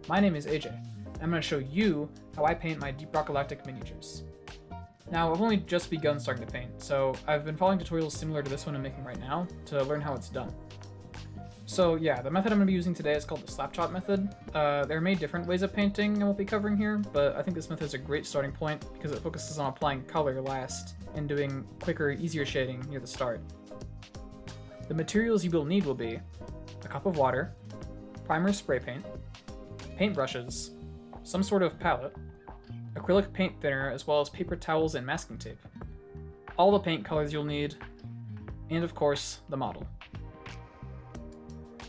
My name is AJ, and I'm going to show you how I paint my Deep Rock Galactic miniatures. Now, I've only just begun starting to paint, so I've been following tutorials similar to this one I'm making right now to learn how it's done. So yeah, the method I'm going to be using today is called the slapshot method. There are many different ways of painting I won't be covering here, but I think this method is a great starting point because it focuses on applying color last and doing quicker, easier shading near the start. The materials you will need will be a cup of water, primer spray paint, paintbrushes, some sort of palette, acrylic paint thinner, as well as paper towels and masking tape, all the paint colors you'll need, and of course, the model.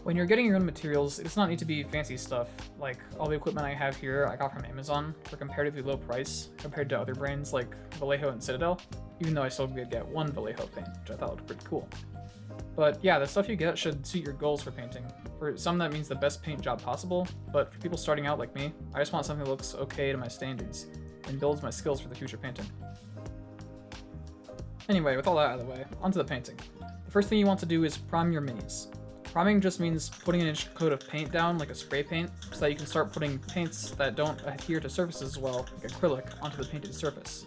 When you're getting your own materials, it does not need to be fancy stuff, like all the equipment I have here I got from Amazon for comparatively low price compared to other brands like Vallejo and Citadel, even though I still did get one Vallejo paint, which I thought looked pretty cool. But yeah, the stuff you get should suit your goals for painting. For some that means the best paint job possible, but for people starting out like me, I just want something that looks okay to my standards and builds my skills for the future painting. Anyway, with all that out of the way, onto the painting. The first thing you want to do is prime your minis. Priming just means putting an initial coat of paint down like a spray paint so that you can start putting paints that don't adhere to surfaces as well, like acrylic, onto the painted surface.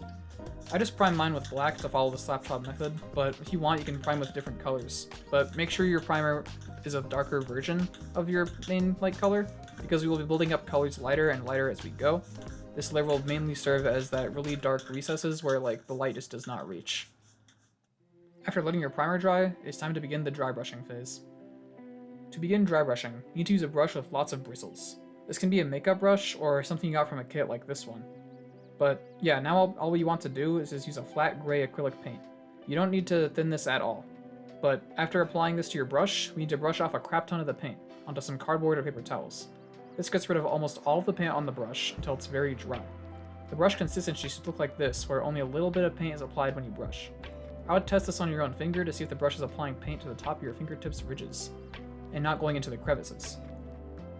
I just prime mine with black to follow the slapshot method, but if you want you can prime with different colors. But make sure your primer is a darker version of your main light color, because we will be building up colors lighter and lighter as we go. This layer will mainly serve as that really dark recesses where like the light just does not reach. After letting your primer dry, it's time to begin the dry brushing phase. To begin dry brushing, you need to use a brush with lots of bristles. This can be a makeup brush or something you got from a kit like this one. But yeah, now all you want to do is just use a flat gray acrylic paint. You don't need to thin this at all. But after applying this to your brush, we need to brush off a crap ton of the paint onto some cardboard or paper towels. This gets rid of almost all of the paint on the brush until it's very dry. The brush consistency should look like this, where only a little bit of paint is applied when you brush. I would test this on your own finger to see if the brush is applying paint to the top of your fingertips ridges, and not going into the crevices.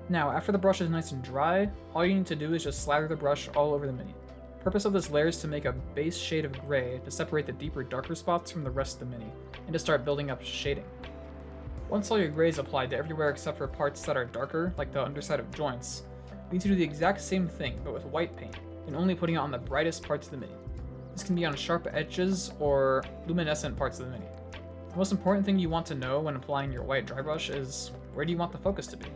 Now, after the brush is nice and dry, all you need to do is just slather the brush all over the mini. The purpose of this layer is to make a base shade of gray to separate the deeper, darker spots from the rest of the mini, and to start building up shading. Once all your gray is applied to everywhere except for parts that are darker, like the underside of joints, you need to do the exact same thing, but with white paint, and only putting it on the brightest parts of the mini. This can be on sharp edges or luminescent parts of the mini. The most important thing you want to know when applying your white dry brush is where do you want the focus to be.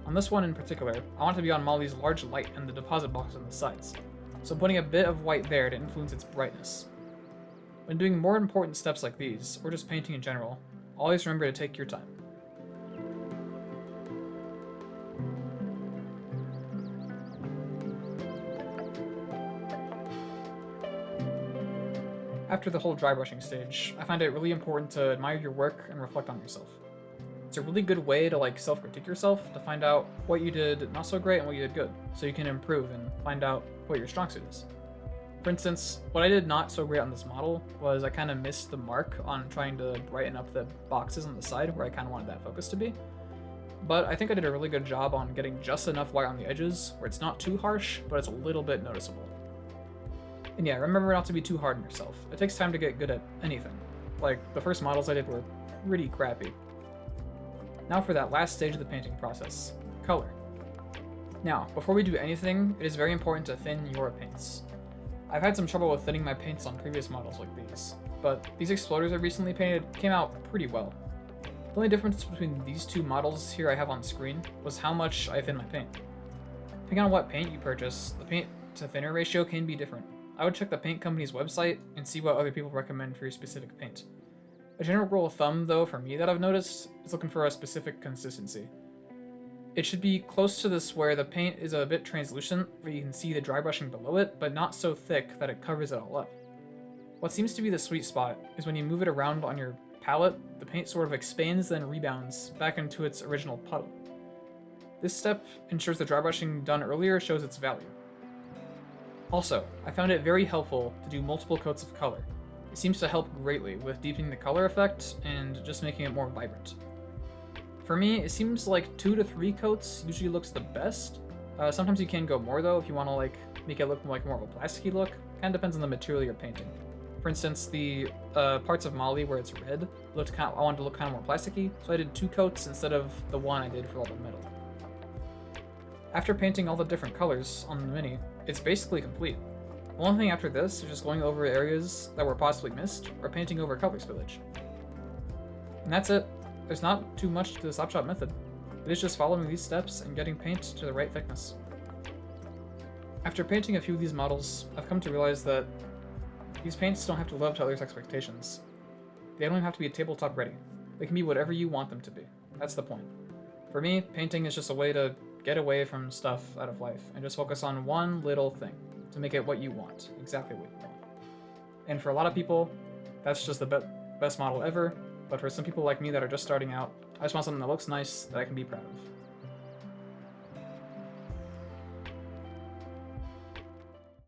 On this one in particular, I want it to be on Molly's large light and the deposit box on the sides, so putting a bit of white there to influence its brightness. When doing more important steps like these, or just painting in general, always remember to take your time. After the whole dry brushing stage, I find it really important to admire your work and reflect on yourself. It's a really good way to self-critique yourself, to find out what you did not so great and what you did good, so you can improve and find out what your strong suit is. For instance, what I did not so great on this model was I kind of missed the mark on trying to brighten up the boxes on the side where I kind of wanted that focus to be. But I think I did a really good job on getting just enough white on the edges where it's not too harsh, but it's a little bit noticeable. And yeah, remember not to be too hard on yourself. It takes time to get good at anything. Like, the first models I did were pretty crappy. Now for that last stage of the painting process, color. Now, before we do anything, it is very important to thin your paints. I've had some trouble with thinning my paints on previous models like these, but these exploders I recently painted came out pretty well. The only difference between these two models here I have on screen was how much I thin my paint. Depending on what paint you purchase, the paint to thinner ratio can be different. I would check the paint company's website and see what other people recommend for your specific paint. A general rule of thumb, though, for me that I've noticed is looking for a specific consistency. It should be close to this where the paint is a bit translucent, where you can see the dry brushing below it, but not so thick that it covers it all up. What seems to be the sweet spot is when you move it around on your palette, the paint sort of expands then rebounds back into its original puddle. This step ensures the dry brushing done earlier shows its value. Also, I found it very helpful to do multiple coats of color. It seems to help greatly with deepening the color effect and just making it more vibrant. For me, it seems like 2 to 3 coats usually looks the best. Sometimes you can go more though if you want to make it look like more of a plasticky look. Kind of depends on the material you're painting. For instance, the parts of Molly where it's red I wanted to look kind of more plasticky, so I did 2 coats instead of the one I did for all the metal. After painting all the different colors on the mini, it's basically complete. The only thing after this is just going over areas that were possibly missed or painting over color spillage. And that's it. There's not too much to the slapshot method. It is just following these steps and getting paint to the right thickness. After painting a few of these models, I've come to realize that these paints don't have to live up to others' expectations. They don't even have to be tabletop ready. They can be whatever you want them to be. That's the point. For me, painting is just a way to get away from stuff out of life and just focus on one little thing to make it what you want, exactly what you want. And for a lot of people, that's just the best model ever, but for some people like me that are just starting out, I just want something that looks nice that I can be proud of.